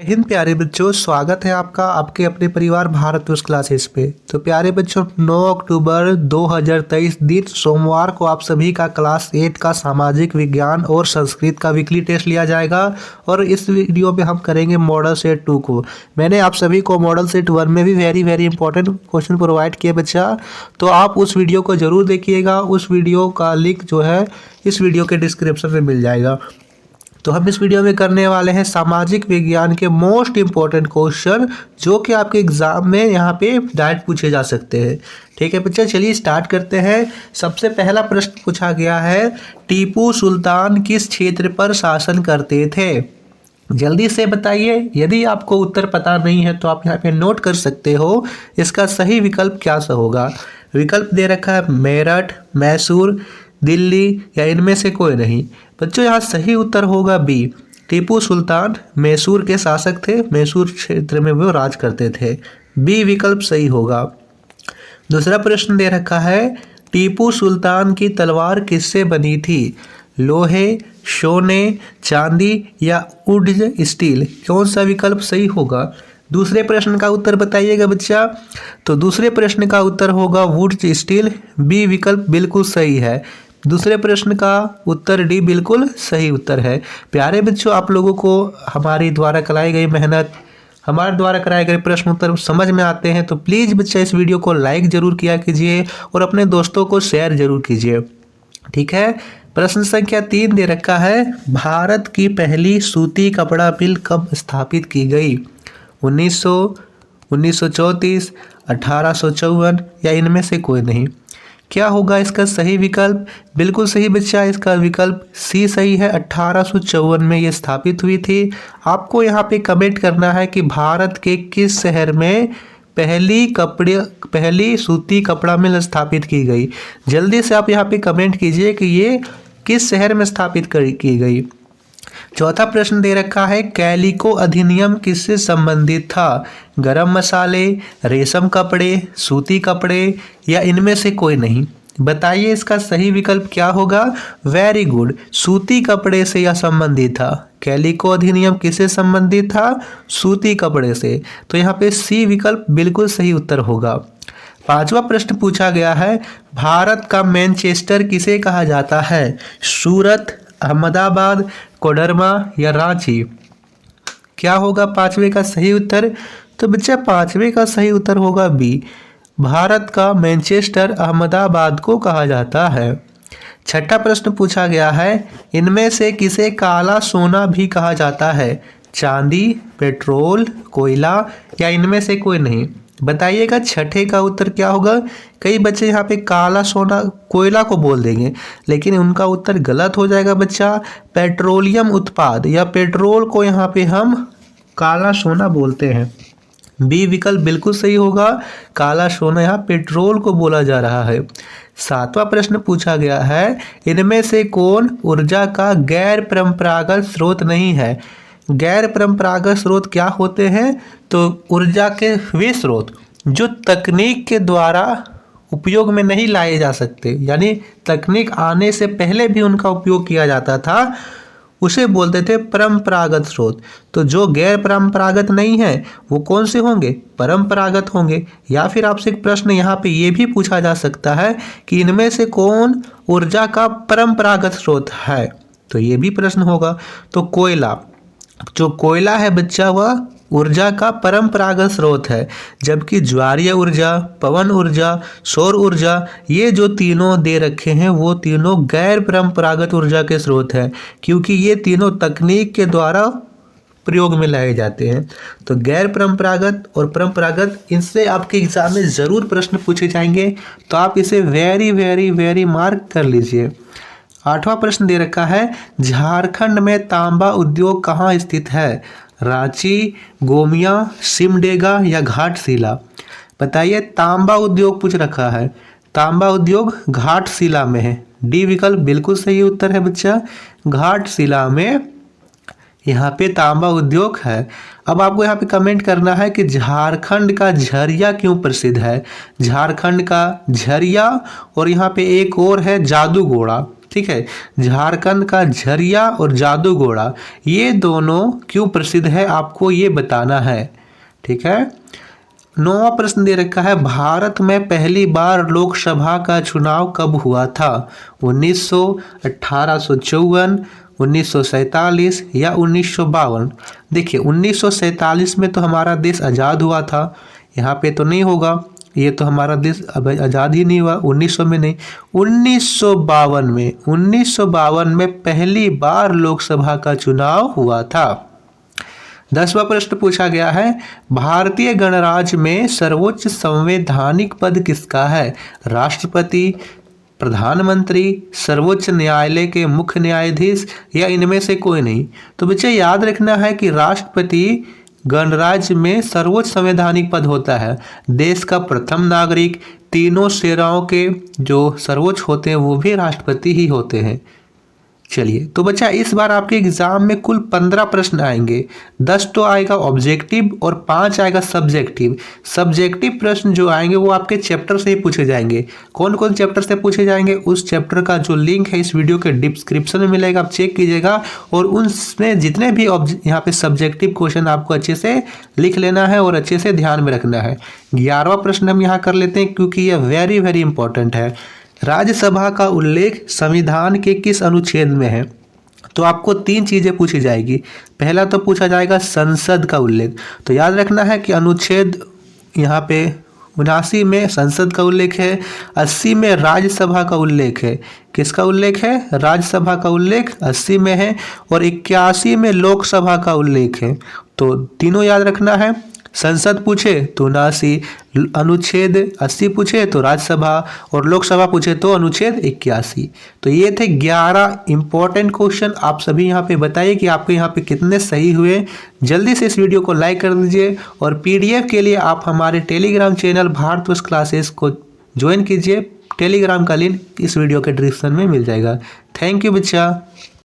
हिंद प्यारे बच्चों, स्वागत है आपका आपके अपने परिवार भारत वर्ष क्लासेस पे। तो प्यारे बच्चों, 9 अक्टूबर 2023 दिन सोमवार को आप सभी का क्लास 8 का सामाजिक विज्ञान और संस्कृत का वीकली टेस्ट लिया जाएगा। और इस वीडियो में हम करेंगे मॉडल सेट 2 को। मैंने आप सभी को मॉडल सेट 1 में भी वेरी इंपॉर्टेंट क्वेश्चन प्रोवाइड किए बच्चा, तो आप उस वीडियो को जरूर देखिएगा। उस वीडियो का लिंक जो है इस वीडियो के डिस्क्रिप्शन में मिल जाएगा। तो हम इस वीडियो में करने वाले हैं सामाजिक विज्ञान के मोस्ट इम्पॉर्टेंट क्वेश्चन, जो कि आपके एग्जाम में यहाँ पे डायरेक्ट पूछे जा सकते हैं। ठीक है बच्चे, चलिए स्टार्ट करते हैं। सबसे पहला प्रश्न पूछा गया है, टीपू सुल्तान किस क्षेत्र पर शासन करते थे? जल्दी से बताइए। यदि आपको उत्तर पता नहीं है तो आप यहाँ पे नोट कर सकते हो। इसका सही विकल्प क्या सा होगा? विकल्प दे रखा है मेरठ, मैसूर, दिल्ली या इनमें से कोई नहीं। बच्चों यहाँ सही उत्तर होगा बी। टीपू सुल्तान मैसूर के शासक थे, मैसूर क्षेत्र में वो राज करते थे। बी विकल्प सही होगा। दूसरा प्रश्न दे रखा है, टीपू सुल्तान की तलवार किससे बनी थी? लोहे, सोने, चांदी या वुड स्टील? कौन सा विकल्प सही होगा? दूसरे प्रश्न का उत्तर बताइएगा बच्चा। तो दूसरे प्रश्न का उत्तर होगा वुड स्टील। बी विकल्प बिल्कुल सही है। दूसरे प्रश्न का उत्तर डी बिल्कुल सही उत्तर है। प्यारे बच्चों, आप लोगों को हमारे द्वारा कराई गई मेहनत, हमारे द्वारा कराए गए प्रश्न उत्तर समझ में आते हैं तो प्लीज़ बच्चा इस वीडियो को लाइक जरूर किया कीजिए और अपने दोस्तों को शेयर जरूर कीजिए। ठीक है। प्रश्न संख्या 3 दे रखा है, भारत की पहली सूती कपड़ा मिल कब स्थापित की गई? 1900, 1934, 1854 या इनमें से कोई नहीं। क्या होगा इसका सही विकल्प? बिल्कुल सही बच्चा, इसका विकल्प सी सही है। 1854 में ये स्थापित हुई थी। आपको यहाँ पे कमेंट करना है कि भारत के किस शहर में पहली सूती कपड़ा मिल स्थापित की गई। जल्दी से आप यहाँ पे कमेंट कीजिए कि ये किस शहर में स्थापित की गई। चौथा प्रश्न दे रखा है, कैलिको अधिनियम किससे संबंधित था? गरम मसाले, रेशम कपड़े, सूती कपड़े या इनमें से कोई नहीं। बताइए इसका सही विकल्प क्या होगा? वेरी गुड, सूती कपड़े से यह संबंधित था। कैलिको अधिनियम किससे संबंधित था? सूती कपड़े से। तो यहाँ पे सी विकल्प बिल्कुल सही उत्तर होगा। पांचवा प्रश्न पूछा गया है, भारत का मैनचेस्टर किसे कहा जाता है? सूरत, अहमदाबाद, कोडरमा या रांची? क्या होगा पांचवे का सही उत्तर? तो बच्चा पांचवे का सही उत्तर होगा बी। भारत का मैनचेस्टर अहमदाबाद को कहा जाता है। छठा प्रश्न पूछा गया है, इनमें से किसे काला सोना भी कहा जाता है? चांदी, पेट्रोल, कोयला या इनमें से कोई नहीं। बताइएगा छठे का उत्तर क्या होगा? कई बच्चे यहाँ पे काला सोना कोयला को बोल देंगे, लेकिन उनका उत्तर गलत हो जाएगा बच्चा। पेट्रोलियम उत्पाद या पेट्रोल को यहाँ पे हम काला सोना बोलते हैं। बी विकल्प बिल्कुल सही होगा। काला सोना यहाँ पेट्रोल को बोला जा रहा है। सातवां प्रश्न पूछा गया है, इनमें से कौन ऊर्जा का गैर परंपरागत स्रोत नहीं है? गैर परंपरागत स्रोत क्या होते हैं? तो ऊर्जा के वे स्रोत जो तकनीक के द्वारा उपयोग में नहीं लाए जा सकते, यानी तकनीक आने से पहले भी उनका उपयोग किया जाता था, उसे बोलते थे परंपरागत स्रोत। तो जो गैर परंपरागत नहीं है वो कौन से होंगे? परंपरागत होंगे। या फिर आपसे एक प्रश्न यहाँ पे ये भी पूछा जा सकता है कि इनमें से कौन ऊर्जा का परंपरागत स्रोत है? तो ये भी प्रश्न होगा। तो कोयला, जो कोयला है बच्चा वह ऊर्जा का परंपरागत स्रोत है, जबकि ज्वारीय ऊर्जा, पवन ऊर्जा, सौर ऊर्जा, ये जो तीनों दे रखे हैं वो तीनों गैर परंपरागत ऊर्जा के स्रोत हैं, क्योंकि ये तीनों तकनीक के द्वारा प्रयोग में लाए जाते हैं। तो गैर परंपरागत और परंपरागत, इनसे आपके एग्जाम में ज़रूर प्रश्न पूछे जाएंगे, तो आप इसे वेरी मार्क कर लीजिए। आठवां प्रश्न दे रखा है, झारखंड में तांबा उद्योग कहाँ स्थित है? रांची, गोमिया, सिमडेगा या घाटशिला? बताइए। तांबा उद्योग पूछ रखा है, तांबा उद्योग घाटशिला में है। डी विकल्प बिल्कुल सही उत्तर है बच्चा। घाटशिला में यहाँ पे तांबा उद्योग है। अब आपको यहाँ पे कमेंट करना है कि झारखंड का झरिया क्यों प्रसिद्ध है? झारखंड का झरिया और यहाँ पे एक और है जादूगोड़ा। ठीक है। झारखंड का झरिया और जादूगोड़ा ये दोनों क्यों प्रसिद्ध है, आपको ये बताना है। ठीक है। 9वां प्रश्न दे रखा है, भारत में पहली बार लोकसभा का चुनाव कब हुआ था? 1900, 1854, 1947 या 1952? देखिए 1947 में तो हमारा देश आज़ाद हुआ था, यहाँ पे तो नहीं होगा, ये तो हमारा देश अब आज़ाद ही नहीं हुआ। 1900 में नहीं, 1952 में पहली बार लोकसभा का चुनाव हुआ था। 10वां प्रश्न पूछा गया है, भारतीय गणराज्य में सर्वोच्च संवैधानिक पद किसका है? राष्ट्रपति, प्रधानमंत्री, सर्वोच्च न्यायालय के मुख्य न्यायाधीश या इनमें से कोई नहीं? तो बच्चे याद रखना है कि राष्ट्रपति गणराज्य में सर्वोच्च संवैधानिक पद होता है। देश का प्रथम नागरिक, तीनों सेनाओं के जो सर्वोच्च होते हैं वो भी राष्ट्रपति ही होते हैं। चलिए, तो बच्चा इस बार आपके एग्जाम में कुल 15 प्रश्न आएंगे। 10 तो आएगा ऑब्जेक्टिव और 5 आएगा सब्जेक्टिव। सब्जेक्टिव प्रश्न जो आएंगे वो आपके चैप्टर से ही पूछे जाएंगे। कौन कौन चैप्टर से पूछे जाएंगे, उस चैप्टर का जो लिंक है इस वीडियो के डिस्क्रिप्शन में मिलेगा, आप चेक कीजिएगा। और उनमें जितने भी यहाँ पे सब्जेक्टिव क्वेश्चन आपको अच्छे से लिख लेना है और अच्छे से ध्यान में रखना है। 11वां प्रश्न हम यहाँ कर लेते हैं क्योंकि यह वेरी वेरी इंपॉर्टेंट है। राज्यसभा का उल्लेख संविधान के किस अनुच्छेद में है? तो आपको 3 चीजें पूछी जाएगी। पहला तो पूछा जाएगा संसद का उल्लेख, तो याद रखना है कि अनुच्छेद यहाँ पे 79 में संसद का उल्लेख है, 80 में राज्यसभा का उल्लेख है। किसका उल्लेख है? राज्यसभा का उल्लेख 80 में है और 81 में लोकसभा का उल्लेख है। तो तीनों याद रखना है। संसद पूछे तो 79, अनुच्छेद 80 पूछे तो राज्यसभा और लोकसभा पूछे तो अनुच्छेद 81। तो ये थे 11 इंपॉर्टेंट क्वेश्चन। आप सभी यहाँ पे बताइए कि आपके यहाँ पे कितने सही हुए। जल्दी से इस वीडियो को लाइक कर दीजिए और पीडीएफ के लिए आप हमारे टेलीग्राम चैनल भारतवर्ष क्लासेस को ज्वाइन कीजिए। टेलीग्राम का लिंक इस वीडियो के डिस्क्रिप्शन में मिल जाएगा। थैंक यू बच्चा।